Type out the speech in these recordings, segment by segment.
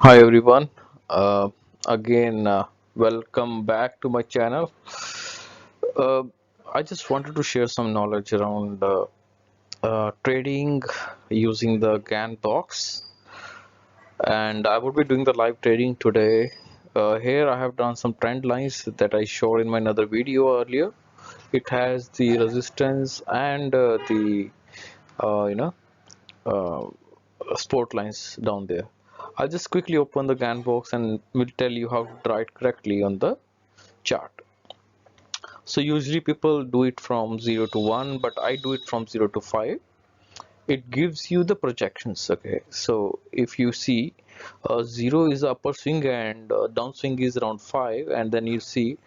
Hi everyone. Uh, again, welcome back to my channel. Uh, I just wanted to share some knowledge around trading using the Gann box, and I would be doing the live trading today. Here I have done some trend lines that I showed in my another video earlier. It has the resistance and the uh, you know uh, sport lines down there. I'll just quickly open the Gann box and will tell you how to draw it correctly on the chart. So usually people do it from 0 to 1, but I do it from 0 to 5. It gives you the projections. Okay, so if you see 0 is the upper swing and downswing is around 5, and then you see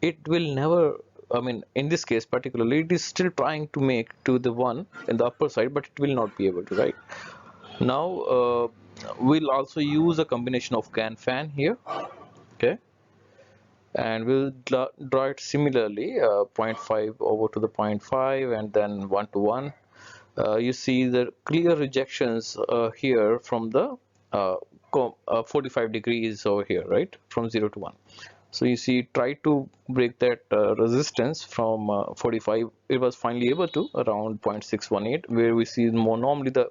it will never, I mean in this case particularly, it is still trying to make to the 1 in the upper side, but it will not be able to, right? Now we'll also use a combination of Gann fan here. Okay, and we'll draw it similarly, zero point 0.5 over to the zero point 0.5 and then 1 to 1. You see the clear rejections here from the uh, 45 degrees over here, right, from 0 to 1. So you see, try to break that resistance from 45. It was finally able to around 0.618, where we see more normally the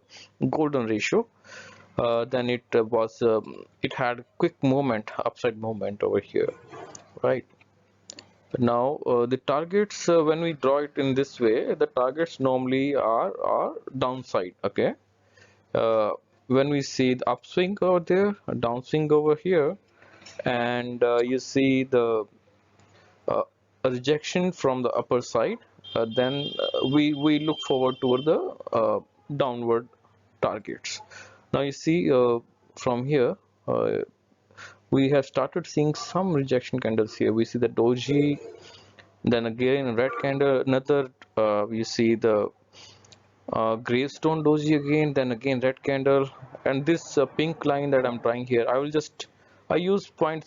golden ratio. Then it had quick movement, upside movement over here, right? Now the targets, when we draw it in this way, the targets normally are downside. Okay, uh, when we see the upswing over there, a downswing over here, and you see the uh, a rejection from the upper side, then we look forward toward the downward targets. Now you see, from here uh, we have started seeing some rejection candles here. We see the doji, then again red candle, another you see the gravestone doji again, then again red candle, and this pink line that I'm trying here, I use 0.32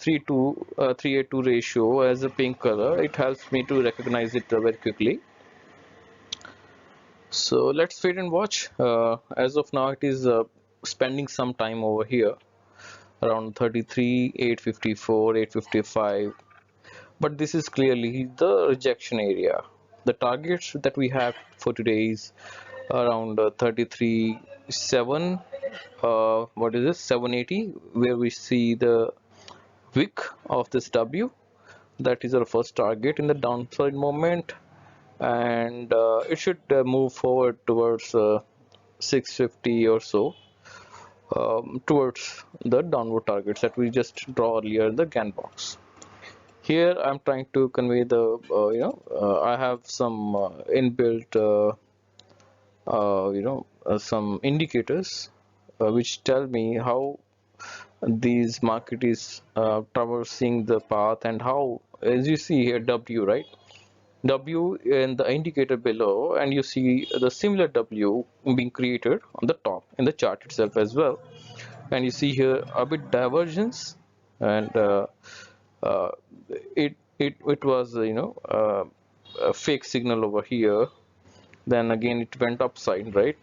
382 ratio as a pink color. It helps me to recognize it very quickly. So let's wait and watch. As of now, it is spending some time over here around 33, 854, 855, but this is clearly the rejection area. The targets that we have for today is around 33 7, what is this, 780, where we see the wick of this W. That is our first target in the downside moment, and it should move forward towards 650 or so, towards the downward targets that we just draw earlier in the Gann box. Here I'm trying to convey the I have some inbuilt some indicators which tell me how these market is traversing the path, and how, as you see here, W, right, W in the indicator below, and you see the similar W being created on the top in the chart itself as well. And you see here a bit divergence, and uh, it was a fake signal over here. Then again it went upside, right?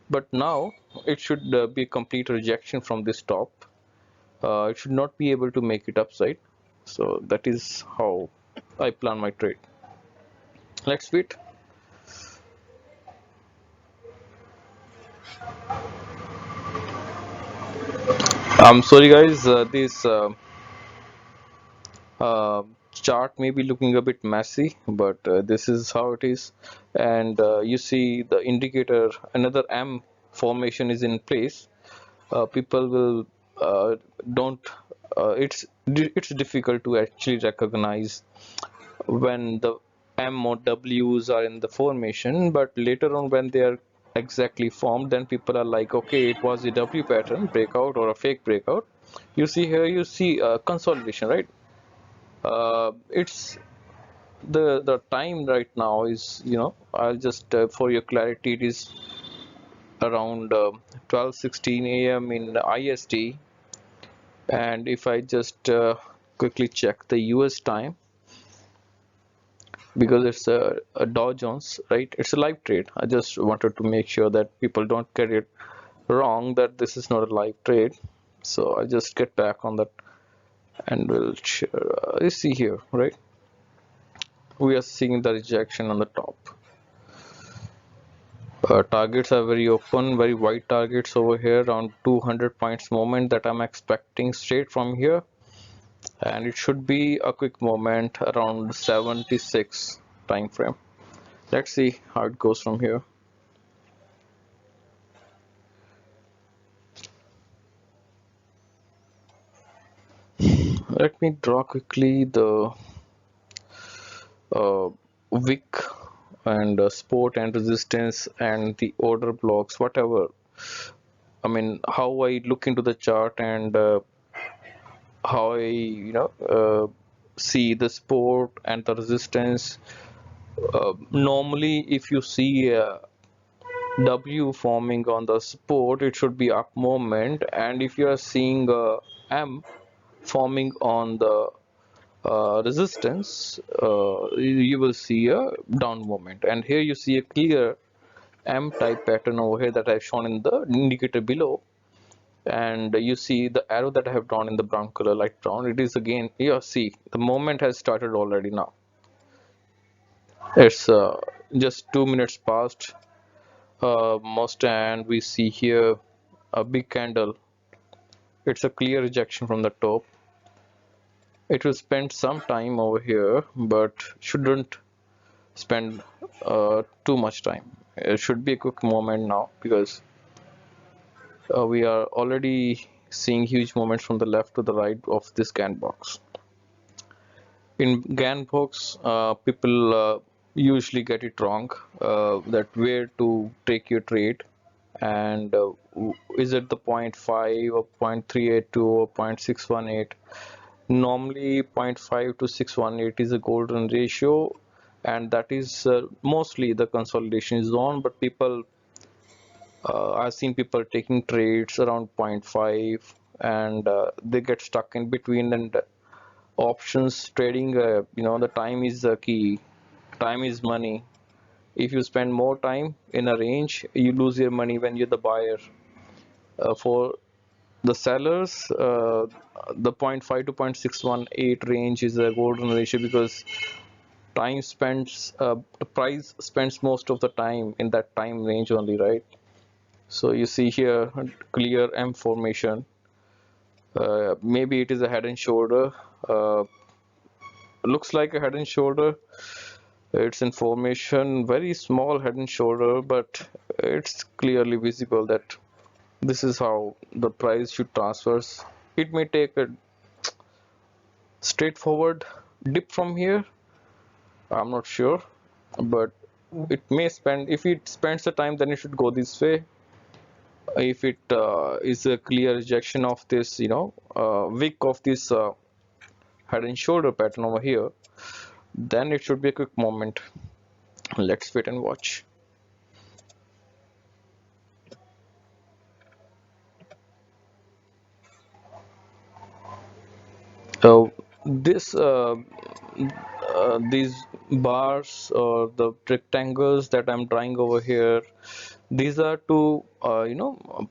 But now it should be a complete rejection from this top. It should not be able to make it upside. So that is how I plan my trade. Let's wait. I'm sorry guys, this uh, chart may be looking a bit messy, but this is how it is. And you see the indicator, another M formation is in place. People will don't it's difficult to actually recognize when the M or W's are in the formation, but later on when they are exactly formed, then people are like, okay, it was a W pattern breakout or a fake breakout. You see here, you see consolidation, right? It's the time right now is, I'll just for your clarity, it is around 12:16 a.m. in IST. And if I just quickly check the US time, because it's a Dow Jones, right? It's a live trade. I just wanted to make sure that people don't get it wrong, that this is not a live trade. So I just get back on that and we'll share. You see here, right? We are seeing the rejection on the top. Targets are very open, very wide targets over here, around 200 points moment that I'm expecting straight from here, and it should be a quick moment around 76 time frame. Let's see how it goes from here. Let me draw quickly the wick and support and resistance and the order blocks, whatever. I mean, how I look into the chart and how I, see the support and the resistance. Normally, if you see W forming on the support, it should be up movement, and if you are seeing M forming on the resistance, you will see a down movement. And here you see a clear M type pattern over here that I've shown in the indicator below, and you see the arrow that I have drawn in the brown color, light brown. It is again, yeah, see the movement has started already now. It's just 2 minutes past most, and we see here a big candle. It's a clear rejection from the top. It will spend some time over here, but shouldn't spend too much time. It should be a quick moment now because we are already seeing huge movements from the left to the right of this Gann box. In Gann box, people usually get it wrong, that where to take your trade, and is it the 0.5 or 0.382 or 0.618. Normally 0.5 to 618 is a golden ratio, and that is mostly the consolidation zone, but people, I've seen people taking trades around 0.5, and they get stuck in between. And options trading, the time is the key. Time is money. If you spend more time in a range, you lose your money when you're the buyer. For the sellers, the 0.5 to 0.618 range is a golden ratio because time spends, the price spends most of the time in that time range only, right? So you see here clear M formation. Maybe it is a head and shoulder. Looks like a head and shoulder. It's in formation, very small head and shoulder, but it's clearly visible that this is how the price should transfer. It may take a straightforward dip from here. I'm not sure, but it may spend. If it spends the time, then it should go this way. If it is a clear rejection of this, wick of this head and shoulder pattern over here, then it should be a quick moment. Let's wait and watch. So this these bars or the rectangles that I'm drawing over here, these are to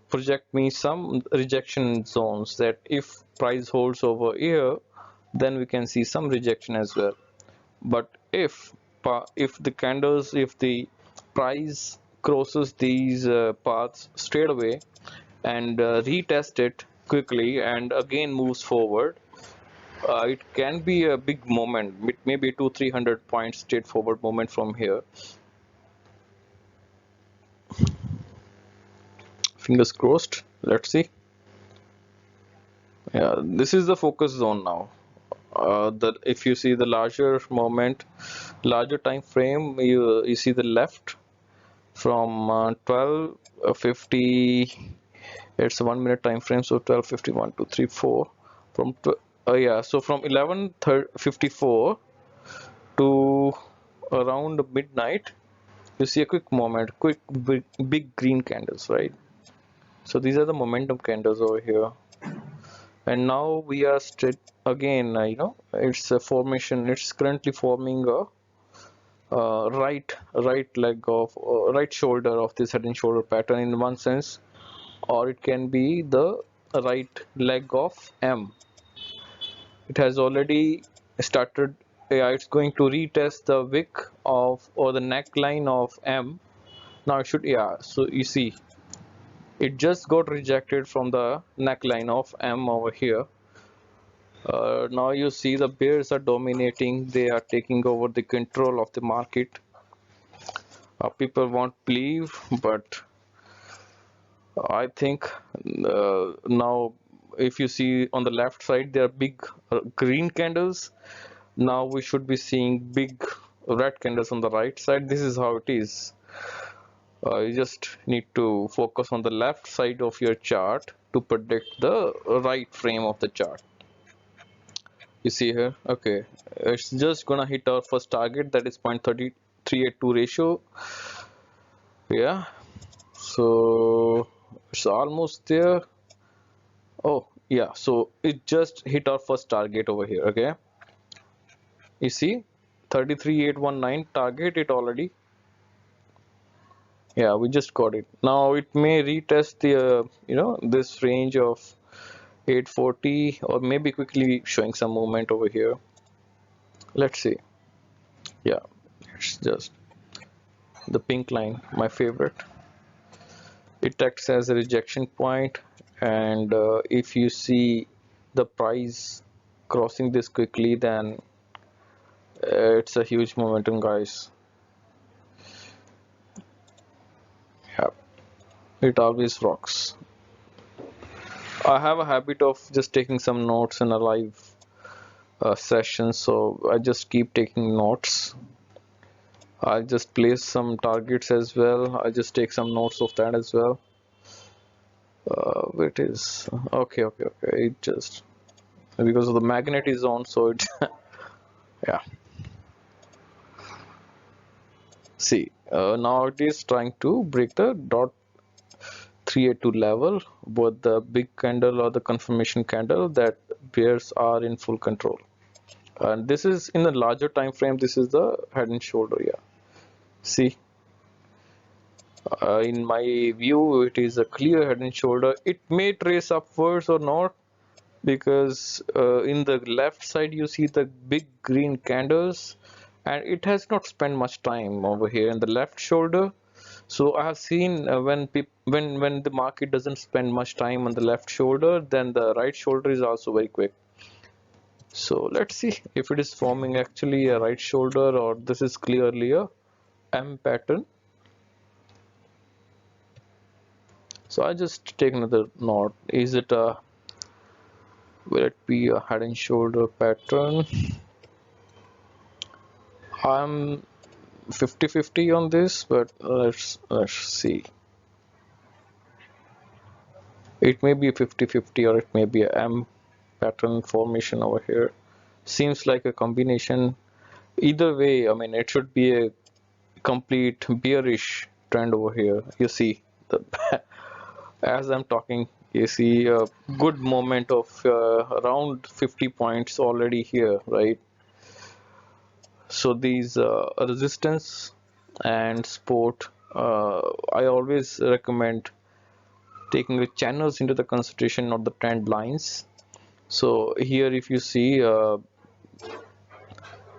project me some rejection zones, that if price holds over here, then we can see some rejection as well. But if the candles, if the price crosses these paths straight away and retest it quickly and again moves forward, it can be a big moment, maybe 200-300 points straight forward moment from here. Fingers crossed. Let's see. Yeah, this is the focus zone now. That if you see the larger moment, larger time frame, you see the left from 12:50. It's a 1 minute time frame, so 12:51, 2, 3, 4. From yeah, so from 11:54 to around midnight, you see a quick moment, quick big green candles, right? So these are the momentum candles over here, and now we are straight again. It's a formation. It's currently forming a right leg of right shoulder of this head and shoulder pattern in one sense, or it can be the right leg of M. It has already started. Yeah, it's going to retest the wick of or the neckline of M. Now it should, yeah, so you see it just got rejected from the neckline of M over here. Now you see the bears are dominating, they are taking over the control of the market. People won't believe, but I think now if you see on the left side there are big green candles. Now we should be seeing big red candles on the right side. This is how it is. You just need to focus on the left side of your chart to predict the right frame of the chart. You see here, okay, it's just gonna hit our first target, that is 0.3382 ratio. Yeah, so it's almost there. Oh yeah, so it just hit our first target over here. Okay, you see 33819 target, it already, yeah, we just got it. Now it may retest the this range of 840, or maybe quickly showing some movement over here. Let's see. Yeah, it's just the pink line, my favorite. It acts as a rejection point, and if you see the price crossing this quickly, then it's a huge momentum, guys. Yeah, it always rocks. I have a habit of just taking some notes in a live session, so I just keep taking notes. I'll just place some targets as well. I'll just take some notes of that as well. It is okay. It just, because of the magnet is on, so it yeah. See, now it is trying to break the dot 382 level, both the big candle or the confirmation candle, that bears are in full control. And this is in a larger time frame. This is the head and shoulder. Yeah, see, in my view it is a clear head and shoulder. It may trace upwards or not, because in the left side you see the big green candles, and it has not spent much time over here in the left shoulder. So I have seen when the market doesn't spend much time on the left shoulder, then the right shoulder is also very quick. So let's see if it is forming actually a right shoulder, or this is clearly a M pattern. So I just take another note. Is it a, will it be a head and shoulder pattern? I'm 50-50 on this, but let's see. It may be 50-50, or it may be a M pattern formation over here. Seems like a combination. Either way, I mean, it should be a complete bearish trend over here. You see the as I'm talking, you see a good moment of around 50 points already here, right? So these resistance and support, I always recommend taking the channels into the consideration, not the trend lines. So here if you see,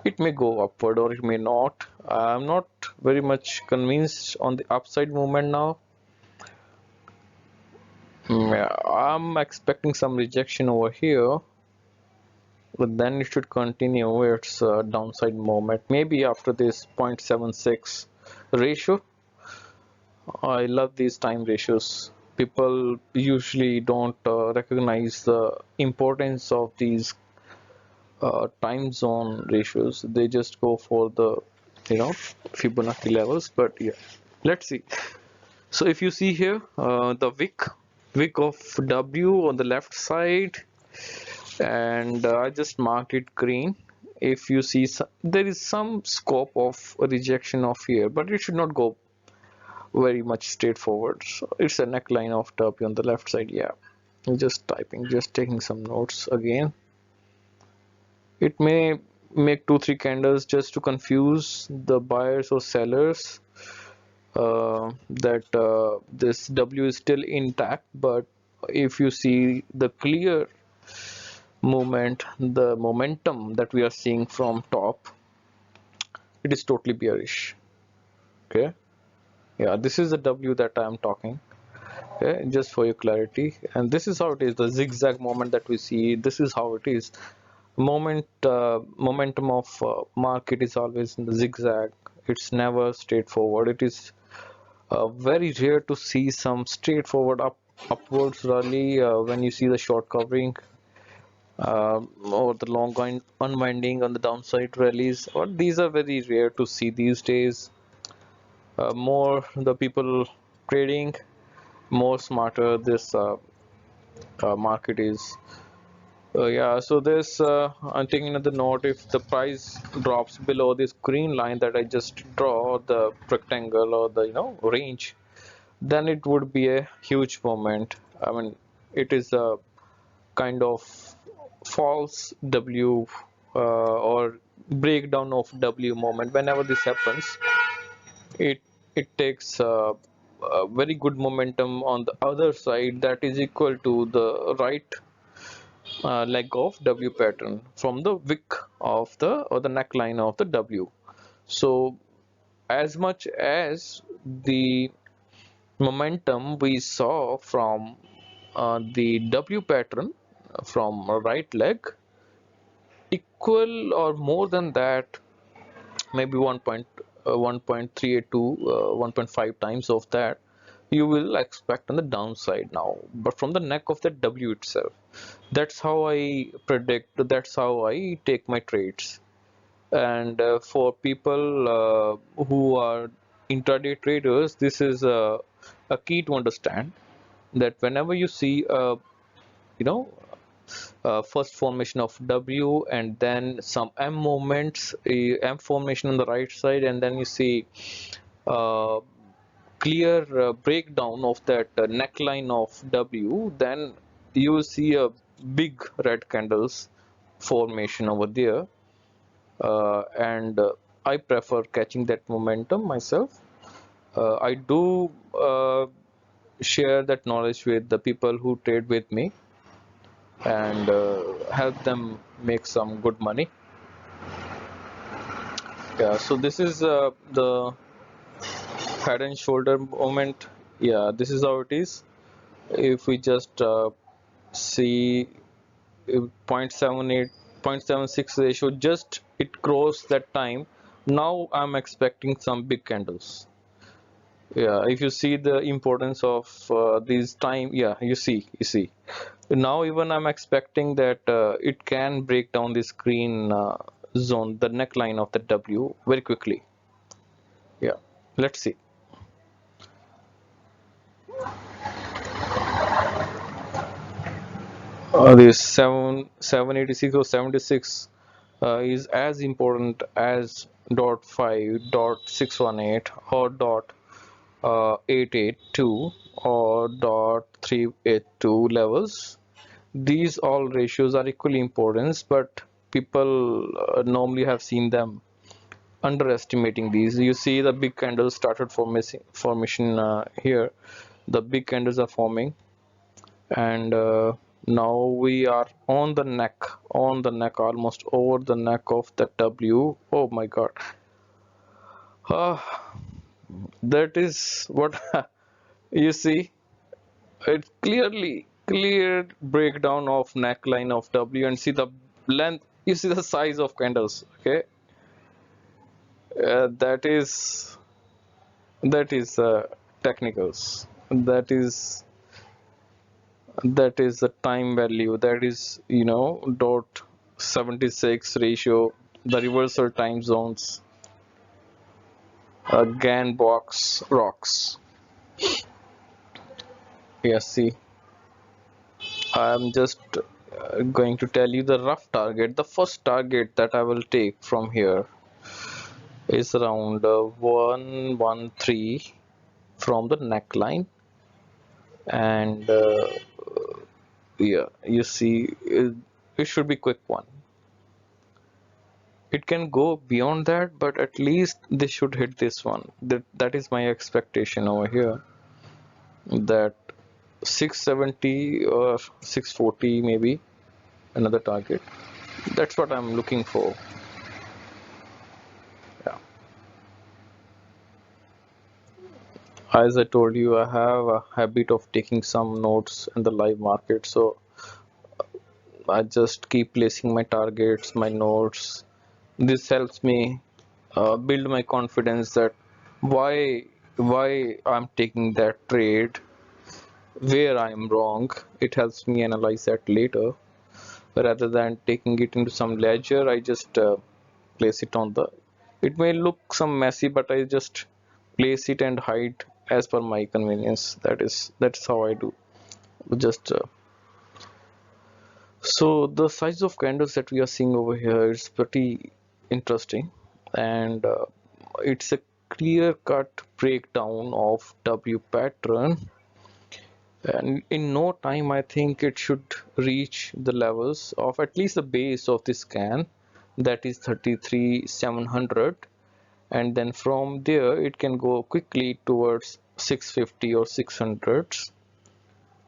it may go upward or it may not. I'm not very much convinced on the upside movement now. Yeah, I'm expecting some rejection over here, but then it should continue its downside movement, maybe after this 0.76 ratio. I love these time ratios. People usually don't recognize the importance of these time zone ratios. They just go for the Fibonacci levels. But yeah, let's see. So if you see here, the wick of W on the left side, and I just marked it green. If you see, there is some scope of rejection of here, but it should not go very much straightforward. So it's a neckline of W on the left side. Yeah, I'm just typing, just taking some notes again. It may make 2-3 candles just to confuse the buyers or sellers, that this W is still intact, but if you see the clear movement, the momentum that we are seeing from top, it is totally bearish. Okay, yeah, this is the W that I am talking. Okay, just for your clarity, and this is how it is. The zigzag moment that we see, this is how it is. Momentum of market is always in the zigzag. It's never straightforward. It is very rare to see some straightforward upwards rally when you see the short covering or the long unwinding on the downside rallies. Or these are very rare to see these days. More the people trading, more smarter this market is. Yeah, so this I'm taking another note. If the price drops below this green line that I just draw, the rectangle or the range, then it would be a huge moment. I mean, it is a kind of false W or breakdown of W moment. Whenever this happens, it takes a very good momentum on the other side that is equal to the right leg of W pattern from the wick of the or the neckline of the W. So as much as the momentum we saw from the W pattern from a right leg, equal or more than that, maybe 1.382 1.5 times of that you will expect on the downside now, but from the neck of the W itself. That's how I predict, that's how I take my trades. And for people who are intraday traders, this is a key to understand, that whenever you see you know first formation of W and then some M movements, M formation on the right side, and then you see uh, clear breakdown of that neckline of W, then you will see a big red candles formation over there. And I prefer catching that momentum myself. I do share that knowledge with the people who trade with me and help them make some good money. Yeah, so this is the head and shoulder moment. Yeah, this is how it is. If we just see 0.78 0.76 ratio, just it crossed that time. Now I'm expecting some big candles. Yeah, if you see the importance of these time, yeah, you see now even I'm expecting that it can break down this green zone, the neckline of the W, very quickly. Yeah, let's see. This 786 or 76 is as important as .5, .618 or .882 or .382 levels. These all ratios are equally important, but people normally have seen them underestimating these. You see the big candles started formation here. The big candles are forming, and now we are on the neck, almost over the neck of the W. Oh my God. That is what you see. It clear breakdown of neckline of W, and see the length, you see the size of candles. Okay, that is technicals. That is the time value. That is dot 76 ratio, the reversal time zones, Gann box rocks. Yes, see, I'm just going to tell you the rough target. The first target that I will take from here is around 113 from the neckline, and yeah, you see, it should be quick one. It can go beyond that, but at least they should hit this one. That is my expectation over here. That 670 or 640 maybe, another target. That's what I'm looking for. Yeah. As I told you, I have a habit of taking some notes in the live market, so I just keep placing my targets, my notes. This helps me build my confidence that why I'm taking that trade, where I'm wrong. It helps me analyze that later. Rather than taking it into some ledger, I just place it on the. It may look some messy, but I just place it and hide as per my convenience. That's how I do. Just so the size of candles that we are seeing over here is pretty interesting, and it's a clear-cut breakdown of W pattern, and in no time I think it should reach the levels of at least the base of this scan, that is 33,700, and then from there it can go quickly towards 650 or 600.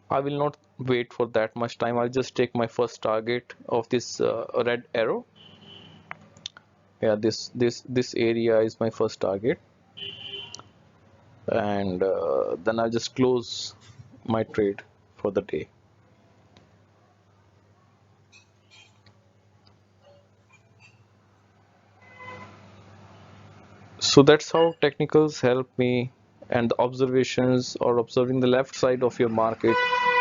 I will not wait for that much time. I'll just take my first target of this red arrow. Yeah, this area is my first target, and then I'll just close my trade for the day. So that's how technicals help me, and the observations or observing the left side of your market.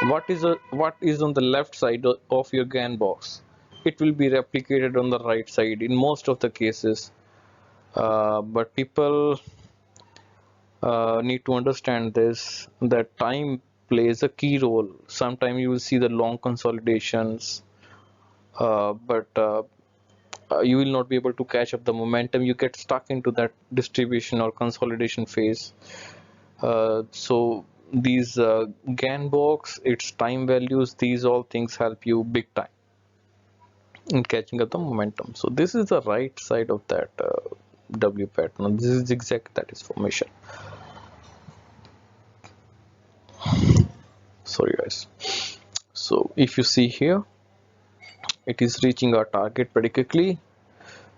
What is on the left side of your Gann box? It will be replicated on the right side in most of the cases. But people need to understand this, that time plays a key role. Sometimes you will see the long consolidations, but you will not be able to catch up the momentum. You get stuck into that distribution or consolidation phase. So these Gann box, its time values, these all things help you big time in catching up the momentum. So this is the right side of that W pattern. This is exact, that is formation. Sorry guys. So if you see here, it is reaching our target pretty quickly.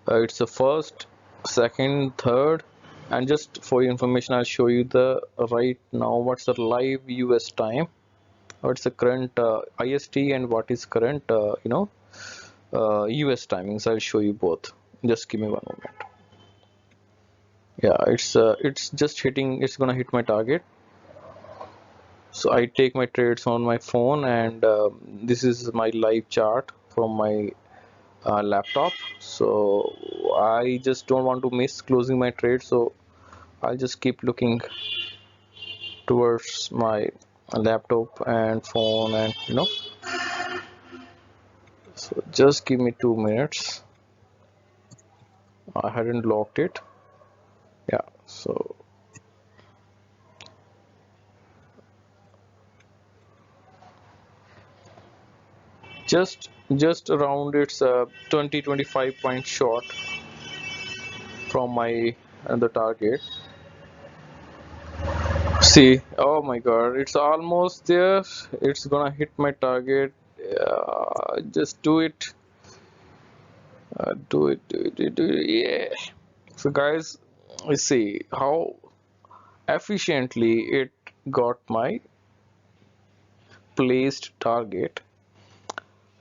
It's the first, second, third, and just for your information, I'll show you the right now what's the live US time, what's the current IST, and what is current US timings. I'll show you both. Just give me one moment. Yeah, it's just hitting. It's gonna hit my target. So I take my trades on my phone, and this is my live chart from my laptop. So I just don't want to miss closing my trade, so I'll just keep looking towards my laptop and phone, and so just give me 2 minutes. I hadn't locked it. Yeah, so just around, it's 20-25 point short from my the target. See, oh my god, it's almost there. It's gonna hit my target. Just do it. Do it. Yeah. So guys, you see how efficiently it got my placed target,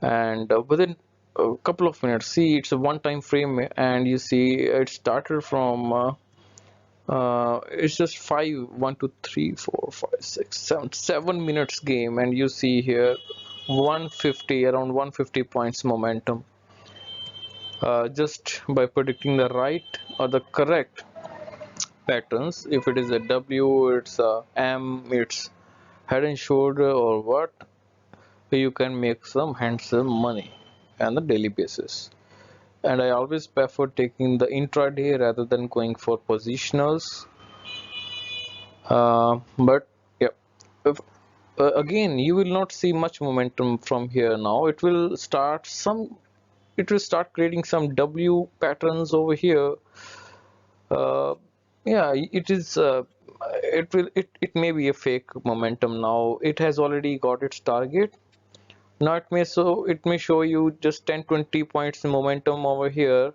and within a couple of minutes, see, it's a one-time frame, and you see it started from it's just 7 minutes game, and you see here 150, around 150 points momentum, just by predicting the right or the correct patterns. If it is a W, it's a M, it's head and shoulder, or what, you can make some handsome money on the daily basis. And I always prefer taking the intraday rather than going for positionals. But yeah, if, again, you will not see much momentum from here now. It will start creating some W patterns over here. uh, yeah, it is it may be a fake momentum. Now it has already got its target. Now it may show you just 10-20 points momentum over here,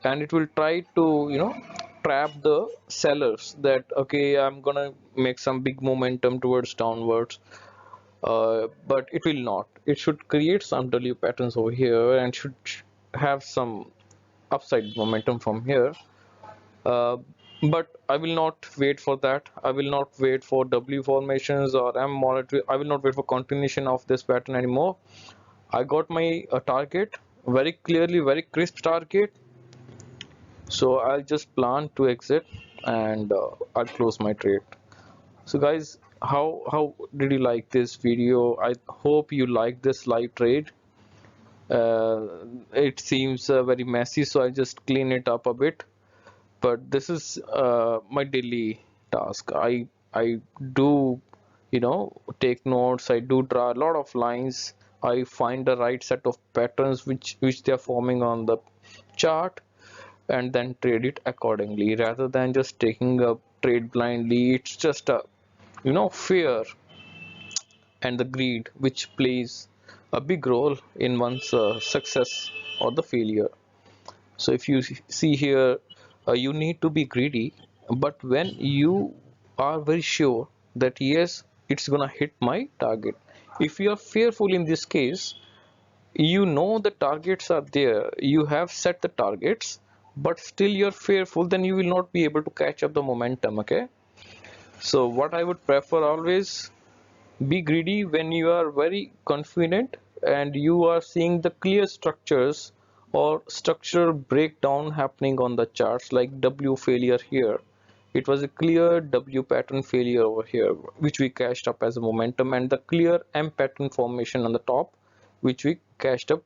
and it will try to, trap the sellers that, okay, I'm gonna make some big momentum towards downwards, but it will not. It should create some W patterns over here and should have some upside momentum from here. Uh, but I will not wait for that. I will not wait for W formations or M monetary. I will not wait for continuation of this pattern anymore. I got my target very clearly, very crisp target. So I'll just plan to exit, and I'll close my trade. So guys, how did you like this video? I hope you like this live trade. It seems very messy, so I just clean it up a bit. But this is my daily task. I do, take notes. I do draw a lot of lines. I find the right set of patterns which they are forming on the chart, and then trade it accordingly, rather than just taking a trade blindly. It's just a, fear and the greed which plays a big role in one's success or the failure. So if you see here, you need to be greedy, but when you are very sure that yes, it's gonna hit my target. If you are fearful in this case, you know the targets are there, you have set the targets, but still you're fearful, then you will not be able to catch up the momentum. Okay, so what I would prefer always, be greedy when you are very confident and you are seeing the clear structures or structural breakdown happening on the charts, like W failure here. It was a clear W pattern failure over here, which we cashed up as a momentum, and the clear M pattern formation on the top, which we cashed up